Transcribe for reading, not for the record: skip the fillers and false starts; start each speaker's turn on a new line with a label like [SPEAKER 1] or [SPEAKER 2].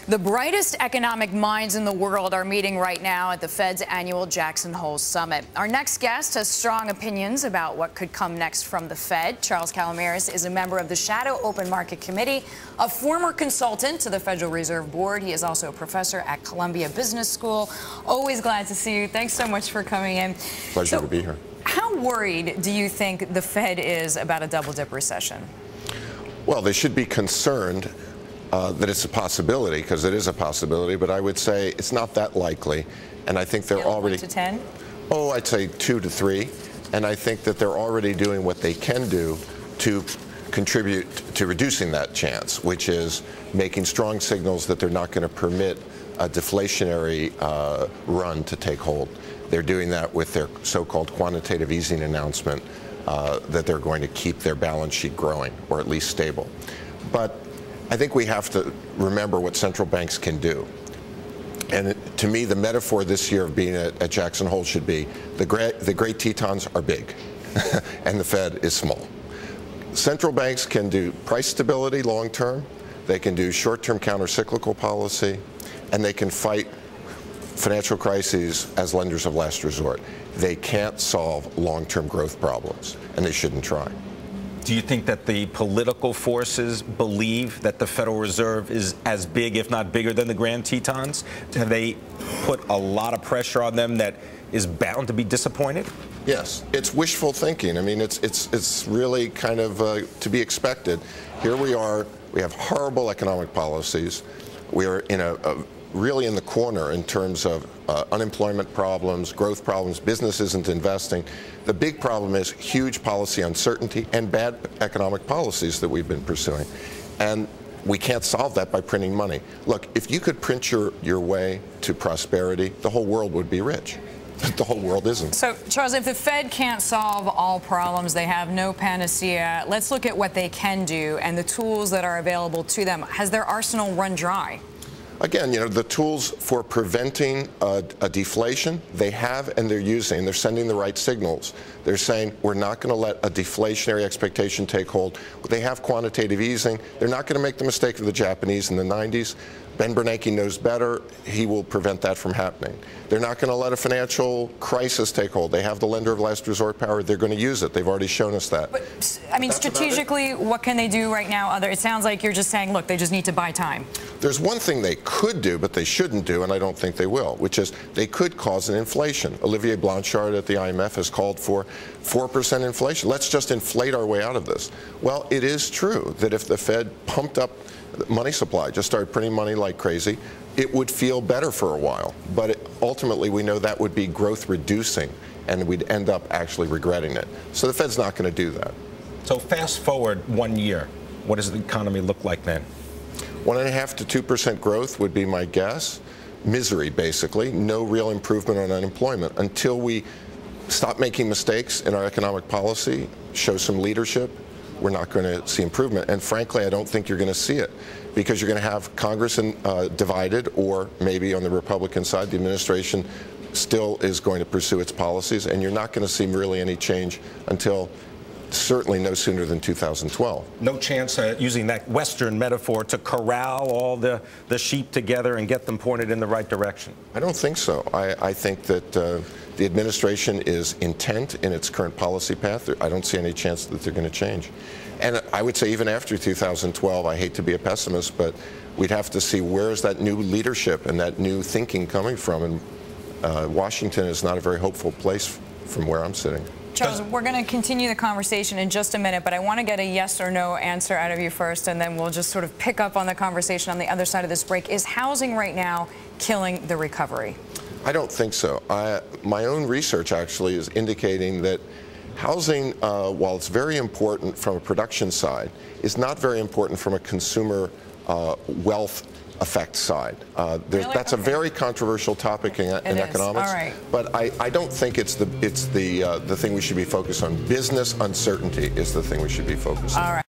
[SPEAKER 1] The brightest economic minds in the world are meeting right now at the Fed's annual Jackson Hole Summit. Our next guest has strong opinions about what could come next from the Fed. Charles Calomiris is a member of the Shadow Open Market Committee, a former consultant to the Federal Reserve Board. He is also a professor at Columbia Business School. Always glad to see you. Thanks so much for coming in.
[SPEAKER 2] Pleasure to be here.
[SPEAKER 1] How worried do you think the Fed is about a double-dip recession?
[SPEAKER 2] Well, they should be concerned that it's a possibility, because it is a possibility, but I would say it's not that likely. And I think they're already...
[SPEAKER 1] 1 to 10?
[SPEAKER 2] Oh, I'd say 2 to 3. And I think that they're already doing what they can do to contribute to reducing that chance, which is making strong signals that they're not going to permit a deflationary run to take hold. They're doing that with their so-called quantitative easing announcement that they're going to keep their balance sheet growing, or at least stable. But I think we have to remember what central banks can do. And to me, the metaphor this year of being at Jackson Hole should be the great Tetons are big, and the Fed is small. Central banks can do price stability long term, they can do short-term counter-cyclical policy, and they can fight financial crises as lenders of last resort. They can't solve long-term growth problems, and they shouldn't try.
[SPEAKER 3] Do you think that the political forces believe that the Federal Reserve is as big, if not bigger, than the Grand Tetons? Have they put a lot of pressure on them that is bound to be disappointed?
[SPEAKER 2] Yes, it's wishful thinking. I mean, it's really kind of to be expected. Here we are. We have horrible economic policies. We are in really in the corner in terms of unemployment problems, growth problems, business isn't investing. The big problem is huge policy uncertainty and bad economic policies that we've been pursuing. And we can't solve that by printing money. Look, if you could print your way to prosperity, the whole world would be rich. But the whole world isn't.
[SPEAKER 1] So, Charles, if the Fed can't solve all problems, they have no panacea, let's look at what they can do and the tools that are available to them. Has their arsenal run dry?
[SPEAKER 2] Again, you know, the tools for preventing a deflation, they have and they're using. They're sending the right signals. They're saying we're not going to let a deflationary expectation take hold. They have quantitative easing. They're not going to make the mistake of the Japanese in the 90s. Ben Bernanke knows better. He will prevent that from happening. They're not going to let a financial crisis take hold. They have the lender of last resort power. They're going to use it. They've already shown us that.
[SPEAKER 1] But, I mean, strategically, what can they do right now? It sounds like you're just saying, look, they just need to buy time.
[SPEAKER 2] There's one thing they could do, but they shouldn't do, and I don't think they will, which is they could cause an inflation. Olivier Blanchard at the IMF has called for 4% inflation. Let's just inflate our way out of this. Well, it is true that if the Fed pumped up money supply, just started printing money like crazy, it would feel better for a while. But ultimately, we know that would be growth reducing, and we'd end up actually regretting it. So the Fed's not going to do that.
[SPEAKER 3] So fast forward 1 year, what does the economy look like then?
[SPEAKER 2] 1.5% to 2% growth would be my guess. Misery, basically. No real improvement on unemployment until we stop making mistakes in our economic policy, show some leadership. We're not going to see improvement. And frankly, I don't think you're going to see it, because you're going to have Congress divided, or maybe on the Republican side, the administration still is going to pursue its policies, and you're not going to see really any change until certainly no sooner than 2012.
[SPEAKER 3] No chance, using that Western metaphor, to corral all the sheep together and get them pointed in the right direction?
[SPEAKER 2] I don't think so. I think that the administration is intent in its current policy path. I don't see any chance that they're going to change. And I would say even after 2012, I hate to be a pessimist, but we'd have to see where is that new leadership and that new thinking coming from. And Washington is not a very hopeful place from where I'm sitting.
[SPEAKER 1] Charles, we're going to continue the conversation in just a minute, but I want to get a yes or no answer out of you first, and then we'll just sort of pick up on the conversation on the other side of this break. Is housing right now killing the recovery?
[SPEAKER 2] I don't think so. My own research actually is indicating that housing, while it's very important from a production side, is not very important from a consumer wealth effect side.
[SPEAKER 1] Really?
[SPEAKER 2] That's a very controversial topic in economics.
[SPEAKER 1] All right.
[SPEAKER 2] But I don't think it's the thing we should be focused on. Business uncertainty is the thing we should be focused on.
[SPEAKER 1] All right.